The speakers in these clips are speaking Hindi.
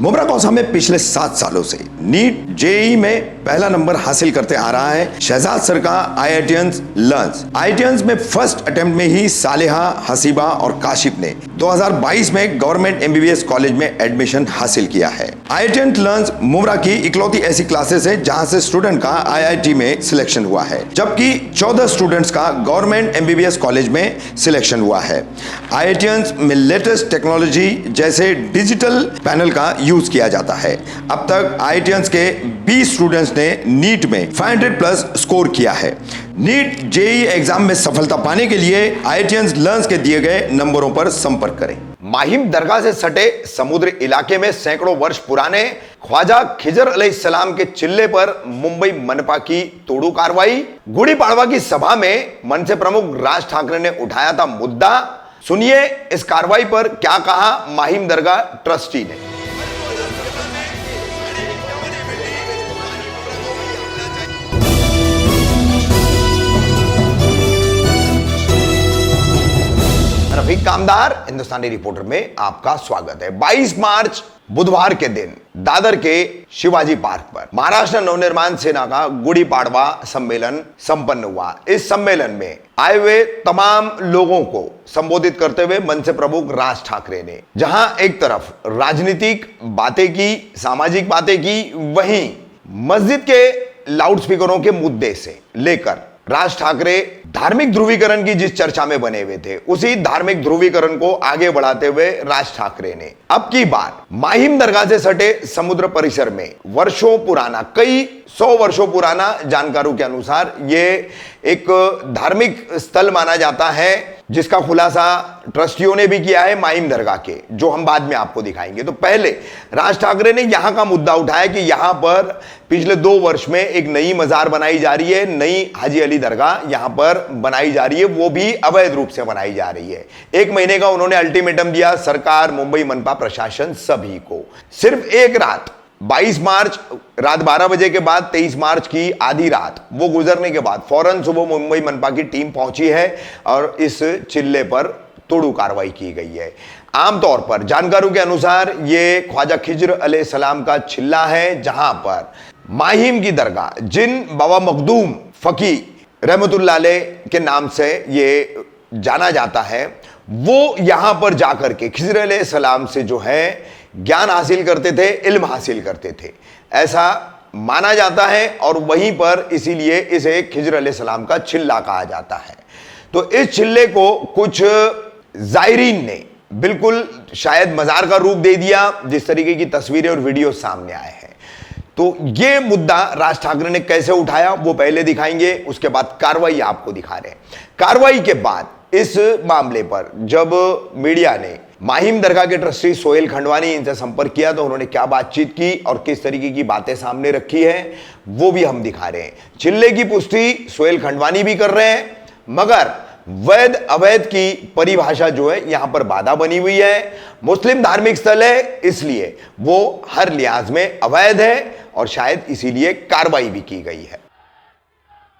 मुमरा कौसा में पिछले 7 सालों से नीट जेईई में पहला नंबर हासिल करते आ रहा है शहजाद सर का IITians लर्न्स। IITians में फर्स्ट अटेम्प्ट में ही सालेहा, हसीबा और काशिफ ने 2022 में गवर्नमेंट MBBS कॉलेज में एडमिशन हासिल किया है। IITians लर्न्स मुमरा की इकलौती ऐसी क्लासेस है जहां से स्टूडेंट का IIT में सिलेक्शन हुआ है, जबकि 14 स्टूडेंट्स का गवर्नमेंट MBBS कॉलेज में सिलेक्शन हुआ है। IITians में लेटेस्ट टेक्नोलॉजी जैसे डिजिटल पैनल का यूज किया जाता है। अब तक IITians के 20 स्टूडेंट्स ने नीट में 500 प्लस स्कोर किया है। नीट जेईई एग्जाम में सफलता पाने के लिए IITians लर्न्स के दिए गए नंबरों पर संपर्क करें। माहिम दरगाह से सटे समुद्र इलाके में सैकड़ों वर्ष पुराने ख्वाजा खिजर अलैहिस्सलाम के चिल्ले पर मुंबई मनपा की तोड़ू कार्रवाई। गुड़ी पाड़वा की सभा में मनसे प्रमुख राज ठाकरे ने उठाया था मुद्दा। सुनिए इस कार्रवाई पर क्या कहा माहिम दरगाह ट्रस्टी ने। रफीक कामदार हिंदुस्तानी रिपोर्टर में आपका स्वागत है। 22 मार्च बुधवार के दिन दादर के शिवाजी पार्क पर महाराष्ट्र नवनिर्माण सेना का गुड़ी पाड़वा सम्मेलन संपन्न हुआ। इस सम्मेलन में आए हुए तमाम लोगों को संबोधित करते हुए मनसे प्रमुख राज ठाकरे ने जहां एक तरफ राजनीतिक बातें की, सामाजिक बातें की, वहीं मस्जिद के लाउडस्पीकरों के मुद्दे से लेकर राज ठाकरे धार्मिक ध्रुवीकरण की जिस चर्चा में बने हुए थे, उसी धार्मिक ध्रुवीकरण को आगे बढ़ाते हुए राज ठाकरे ने अब की बार माहिम दरगाह से सटे समुद्र परिसर में वर्षों पुराना, कई 100 वर्षों पुराना, जानकारों के अनुसार ये एक धार्मिक स्थल माना जाता है, जिसका खुलासा ट्रस्टियों ने भी किया है माहिम दरगाह के, जो हम बाद में आपको दिखाएंगे। तो पहले राज ठाकरे ने यहां का मुद्दा उठाया कि यहां पर पिछले 2 वर्ष में एक नई मजार बनाई जा रही है, नई हाजी अली दरगाह यहां पर बनाई जा रही है, वो भी अवैध रूप से बनाई जा रही है। 1 महीने का उन्होंने अल्टीमेटम दिया सरकार, मुंबई मनपा प्रशासन, सभी को। सिर्फ एक रात 22 मार्च रात 12 बजे के बाद 23 मार्च की आधी रात वो गुजरने के बाद फौरन सुबह मुंबई मनपा की टीम पहुंची है और इस चिल्ले पर तोड़ू कार्रवाई की गई है। आमतौर पर जानकारों के अनुसार ये ख्वाजा खिजर अलैहिस्सलाम का चिल्ला है, जहां पर माहिम की दरगाह, जिन बाबा मखदूम फकी रहमतुल्लाह अलैह के नाम से ये जाना जाता है, वो यहां पर जाकर के खिजर अलैहिस्सलाम से जो है ज्ञान हासिल करते थे, इल्म हासिल करते थे, ऐसा माना जाता है। और वहीं पर इसीलिए इसे खिजर अलैहिस्सलाम का चिल्ला कहा जाता है। तो इस चिल्ले को कुछ जायरीन ने बिल्कुल शायद मजार का रूप दे दिया, जिस तरीके की तस्वीरें और वीडियो सामने आए हैं। तो ये मुद्दा राज ठाकरे ने कैसे उठाया वो पहले दिखाएंगे, उसके बाद कार्रवाई आपको दिखा रहे हैं। कार्रवाई के बाद इस मामले पर जब मीडिया ने माहिम दरगाह के ट्रस्टी सोहेल खंडवानी इनसे संपर्क किया तो उन्होंने क्या बातचीत की और किस तरीके की बातें सामने रखी है वो भी हम दिखा रहे हैं। चिल्ले की पुष्टि सोहेल खंडवानी भी कर रहे हैं, मगर वैध अवैध की परिभाषा जो है यहां पर बाधा बनी हुई है। मुस्लिम धार्मिक स्थल है, इसलिए वो हर लिहाज में अवैध है और शायद इसीलिए कार्रवाई भी की गई है।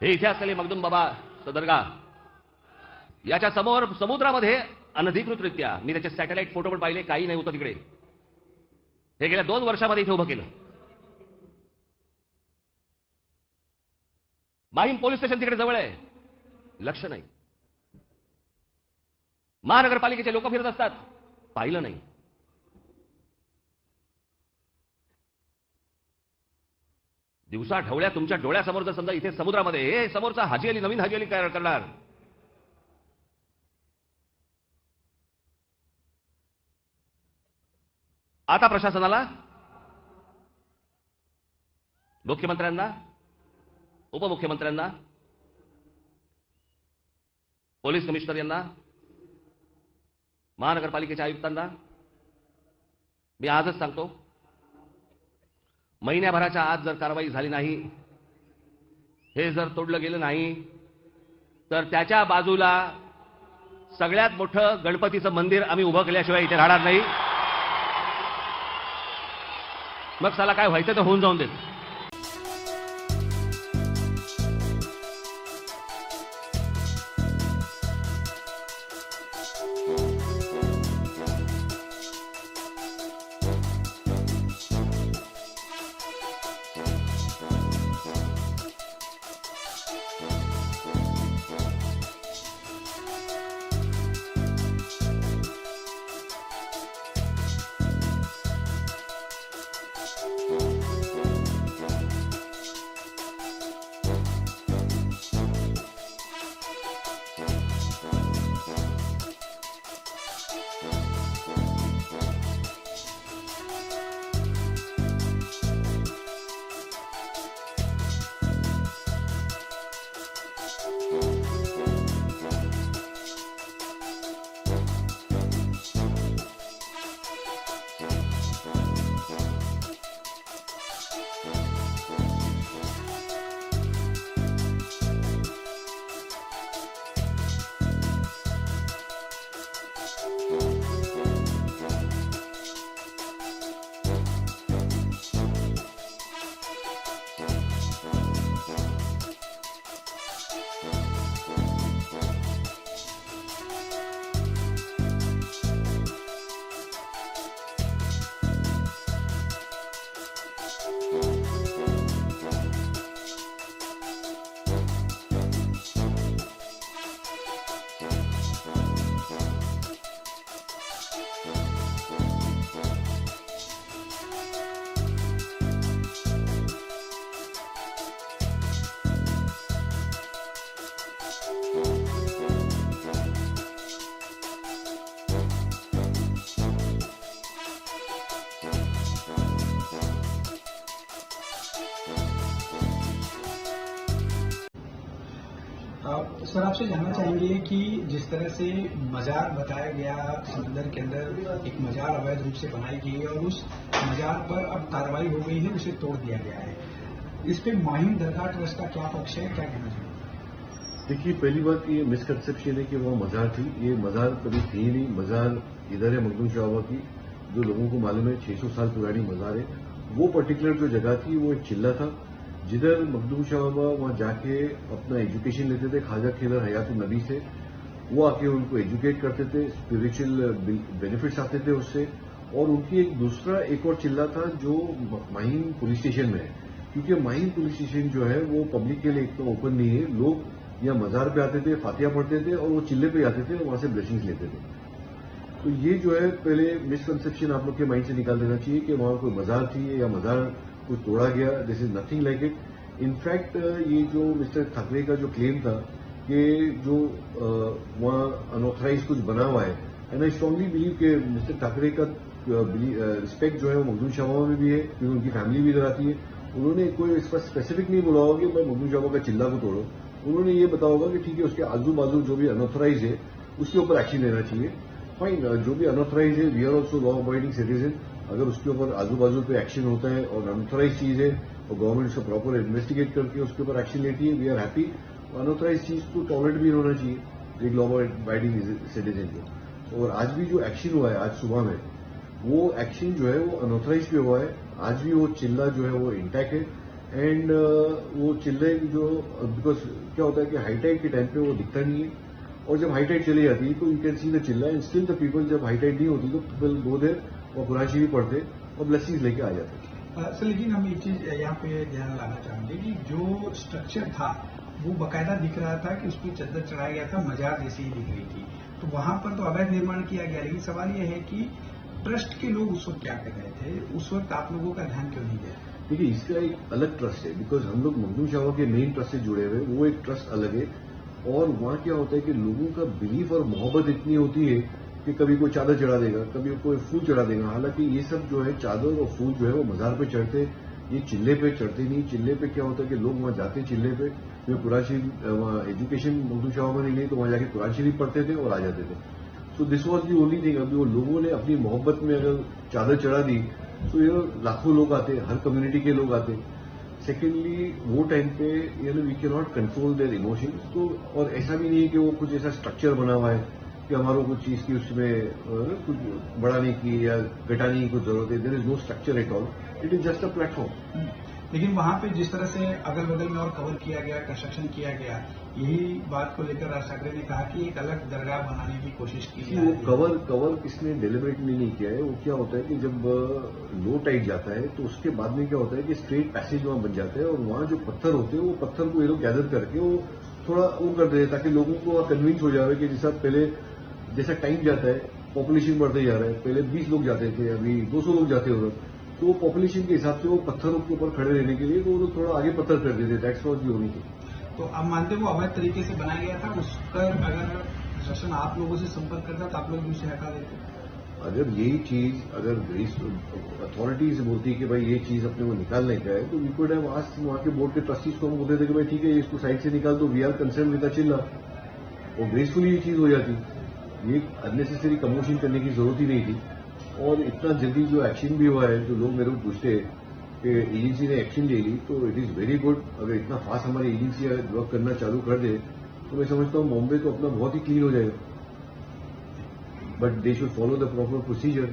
हे इथे असलेले मखदूम बाबा दरगाह याच्या समोर समुद्रामध्ये अनधिकृतरित्या, मी त्याचे सॅटेलाइट फोटो पण पाहिले, काही नाही होतं तिकडे। हे गेल्या 2 वर्षामध्ये इथे उभं केलं। माहिम पोलीस स्टेशन तिकडे जवळ आहे, लक्ष नाही। महानगरपालिकेचे लोक फिरत असतात, पाहिलं नाही। दिवसा ढवळ्या तुमच्या डोळ्यासमोर जर समजा इथे समुद्रामध्ये हे समोरचा हाजी अली, नवीन हाजी अली काय करणार? आता प्रशासनाला, मुख्यमंत्र्यांना, उपमुख्यमंत्र्यांना, पोलीस कमिशनर यांना, महानगरपालिकेच्या आयुक्तांना मी आजच सांगतो, महिन्याभराच्या आत जर कारवाई झाली नाही, हे जर तोडलं गेलं नाही, तर त्याच्या बाजूला सगळ्यात मोठं गणपतीचं मंदिर आम्ही उभं केल्याशिवाय इथे राहणार नाही। मग साला काय व्हायचं तर होऊन जाऊन देत। सर आपसे जानना चाहेंगे कि जिस तरह से मजार बताया गया समंदर के अंदर एक मजार अवैध रूप से बनाई गई है और उस मजार पर अब कार्रवाई हो गई है, उसे तोड़ दिया गया है, इस पे माहिम दरगाह ट्रस्ट का क्या पक्ष है, क्या कहना चाहिए? देखिए, पहली बात ये मिसकंसेप्शन है कि वहाँ मजार थी। ये मजार कभी थी ही नहीं। मजार इधर है मखदूम शाह बाबा की, जो लोगों को मालूम है 600 साल पुरानी मजार है। वो पर्टिकुलर जो जगह थी वो एक चिल्ला था, जिधर मखदूम शाह बाबा वहाँ जाके अपना एजुकेशन लेते थे ख्वाजा खिलर हयात नबी से। वो आके उनको एजुकेट करते थे, स्पिरिचुअल बेनिफिट्स आते थे उससे। और उनकी एक और चिल्ला था जो माहिम पुलिस स्टेशन में है, क्योंकि माहिम पुलिस स्टेशन जो है वो पब्लिक के लिए एक तो ओपन नहीं है। लोग यहाँ मजार पे आते थे, फातिया पढ़ते थे और वो चिल्ले पे आते थे और वहां से ब्लेसिंग्स लेते थे। तो ये जो है पहले मिसकंसेप्शन आप लोग के माइंड से निकाल देना चाहिए कि वहां कोई मजार थी या मजार कुछ तोड़ा गया। This is nothing like it. In fact ये जो मिस्टर ठाकरे का जो क्लेम था कि जो वहां अनऑथराइज कुछ बना हुआ है, एंड आई स्ट्रांगली बिलीव कि मिस्टर ठाकरे का रिस्पेक्ट जो है वो मखदूम शाह बाबा में भी है, क्योंकि उनकी फैमिली भी इधर आती है। उन्होंने कोई इस पर स्पेसिफिक नहीं बोला होगा कि मैं मखदूम शाह बाबा का चिल्ला को तोड़ो। उन्होंने ये बताया होगा कि ठीक है, उसके आजू बाजू जो भी अनऑथराइज है उसके ऊपर एक्शन लेना चाहिए। फाइन, जो भी अनऑथराइज है, we are also law abiding citizen. अगर उसके ऊपर आजू बाजू पे एक्शन होता है और अनऑथराइज चीज है और गवर्नमेंट उसको प्रॉपर इन्वेस्टिगेट करके उसके ऊपर एक्शन लेती है, वी आर हैप्पी। अनऑथराइज चीज को टॉलरेट भी होना चाहिए एक लॉ अबाइडिंग सिटीजन को। और आज भी जो एक्शन हुआ है आज सुबह में, वो एक्शन जो है वो अनऑथराइज पे हुआ है। आज भी वो चिल्ला जो है वो इंटैक्ट है। एंड वो चिल्ले जो, बिकॉज क्या होता है कि हाई टाइड के टाइम पे वो दिखता नहीं है, और जब हाई टाइड चली जाती है तो यू कैन सी द चिल्ला एंड स्टिल द पीपल। जब हाई टाइड नहीं होती तो पीपल गो देयर और कुरान शरीफ पढ़ते और ब्लेसिंग्स लेके आ जाते। सर लेकिन हम एक चीज यहाँ पे ध्यान लाना चाहेंगे कि जो स्ट्रक्चर था वो बाकायदा दिख रहा था कि उस पर चद्दर चढ़ाया गया था, मजार जैसी ही दिख रही थी, तो वहां पर तो अवैध निर्माण किया गया। लेकिन सवाल यह है कि ट्रस्ट के लोग उस वक्त क्या कर रहे थे, उस वक्त आप लोगों का ध्यान क्यों नहीं गया? देखिए, इसका एक अलग ट्रस्ट है, बिकॉज हम लोग मखदूम शाह के मेन ट्रस्ट से जुड़े हुए, वो एक ट्रस्ट अलग है। और वहां क्या होता है कि लोगों का बिलीफ और मोहब्बत इतनी होती है कि कभी कोई चादर चढ़ा देगा, कभी कोई फूल चढ़ा देगा। हालांकि ये सब जो है चादर और फूल जो है वो मजार पे चढ़ते, ये चिल्ले पे चढ़ते नहीं। चिल्ले पे क्या होता है कि लोग वहां जाते चिल्ले पे, जो कुरान शरीफ वहां एजुकेशन मखदूम शाह में नहीं ली तो वहां जाके कुरान शरीफ पढ़ते थे और आ जाते थे। So this was the only thing. अभी वो लोगों ने अपनी मोहब्बत में अगर चादर चढ़ा दी तो ये लाखों लोग आते, हर कम्युनिटी के लोग आते। सेकेंडली वो टाइम पे we can not control their emotions. तो और ऐसा भी नहीं है कि वो कुछ ऐसा स्ट्रक्चर बना हुआ है कि हमारा कुछ चीज की उसमें कुछ बढ़ाने की या घटाने की कुछ जरूरत है। There is no structure at all, it is just a platform. लेकिन वहां पे जिस तरह से अगल बगल में और कवर किया गया, कंस्ट्रक्शन किया गया, यही बात को लेकर राज ठाकरे ने कहा कि एक अलग दरगाह बनाने की कोशिश की है। वो कवर किसने डेलिबरेटली नहीं किया है। वो क्या होता है कि जब लो टाइड जाता है तो उसके बाद में क्या होता है कि स्ट्रेट पैसेज वहां बन जाता है, और वहां जो पत्थर होते हैं वो पत्थर को ये लोग गैदर करके वो थोड़ा वो कर देते ताकि लोगों को कन्विंस हो जाए कि जैसा पहले जैसा टाइम जाता है, पॉपुलेशन बढ़ते जा रहा है, पहले 20 लोग जाते थे, अभी 200 लोग जाते हैं उधर, तो वो पॉपुलेशन के हिसाब से वो पत्थरों के ऊपर खड़े रहने के लिए तो वो थोड़ा आगे पत्थर कर देते। That's what the only thing. तो आप मानते हो वो अवैध तरीके से बनाया गया था, उस पर अगर प्रशासन आप लोगों से संपर्क करता तो आप लोग भी उसे हटा देते? अगर यही चीज अगर अथॉरिटीज बोलती कि भाई ये चीज अपने को निकालने का है, तो वी कुड हैव आस्क्ड वहां के बोर्ड के ट्रस्टीज को। हम बोलते थे कि भाई ठीक है, इसको साइड से निकाल दो, we are concern with the चिल्ला, और ग्रेसफुली ये चीज हो जाती। ये अननेसेसरी कमोशन करने की जरूरत ही नहीं थी। और इतना जल्दी जो एक्शन भी हुआ है, जो लोग मेरे को पूछते हैं कि एजेंसी ने एक्शन ले ली, तो इट इज वेरी गुड। अगर इतना फास्ट हमारी एजेंसी वर्क करना चालू कर दे तो मैं समझता हूँ बॉम्बे तो अपना बहुत ही क्लीन हो जाएगा। But they should follow the proper procedure.